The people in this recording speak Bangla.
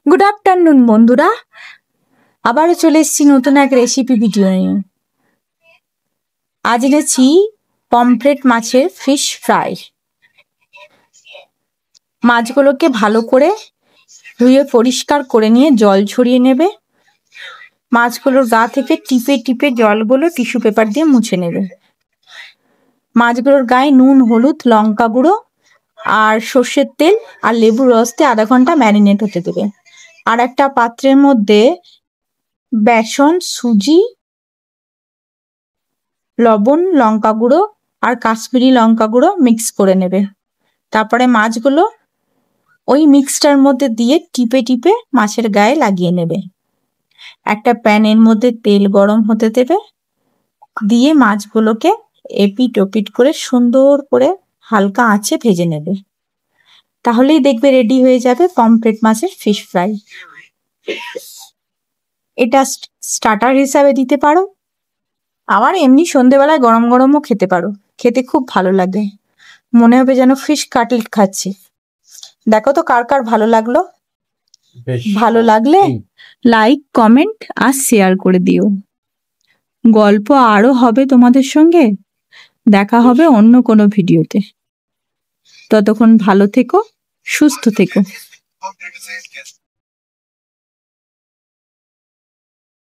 গুড আফটারনুন বন্ধুরা, আবারও চলে এসেছি নতুন এক রেসিপি ভিডিও নিয়ে। আজ এনেছি পমফ্রেট মাছের ফিশ ফ্রাই। মাছগুলোকে ভালো করে ধুয়ে পরিষ্কার করে নিয়ে জল ঝরিয়ে নেবে। মাছগুলোর গা থেকে টিপে টিপে জলগুলো টিস্যু পেপার দিয়ে মুছে নেবে। মাছগুলোর গায়ে নুন, হলুদ, লঙ্কা গুঁড়ো আর সর্ষের তেল আর লেবুর রস দিয়ে আধা ঘন্টা ম্যারিনেট হতে দেবে। আর একটা পাত্রের মধ্যে বেসন, সুজি, লবণ, লঙ্কা গুঁড়ো আর কাশ্মীরি লঙ্কা গুঁড়ো মিক্স করে নেবে। তারপরে মাছগুলো ওই মিক্সটার মধ্যে দিয়ে টিপে টিপে মাছের গায়ে লাগিয়ে নেবে। একটা প্যানের মধ্যে তেল গরম হতে দেবে, দিয়ে মাছগুলোকে এপিট ওপিট করে সুন্দর করে হালকা আঁচে ভেজে নেবে। তাহলেই দেখবে রেডি হয়ে যাবে পমফ্রেট মাছের ফিশ ফ্রাই। এটা স্টার্টার হিসাবে দিতে পারো, আবার এমনি সন্ধেবেলায় গরম গরমও খেতে পারো। খেতে খুব ভালো লাগে, মনে হবে যেন ফিশ কাটলেট খাচ্ছি। দেখো তো কার কার ভালো লাগলো। ভালো লাগলে লাইক, কমেন্ট আর শেয়ার করে দিও। গল্প আরো হবে তোমাদের সঙ্গে। দেখা হবে অন্য কোনো ভিডিওতে। ততক্ষণ ভালো থেকো, সুস্থ থেকো।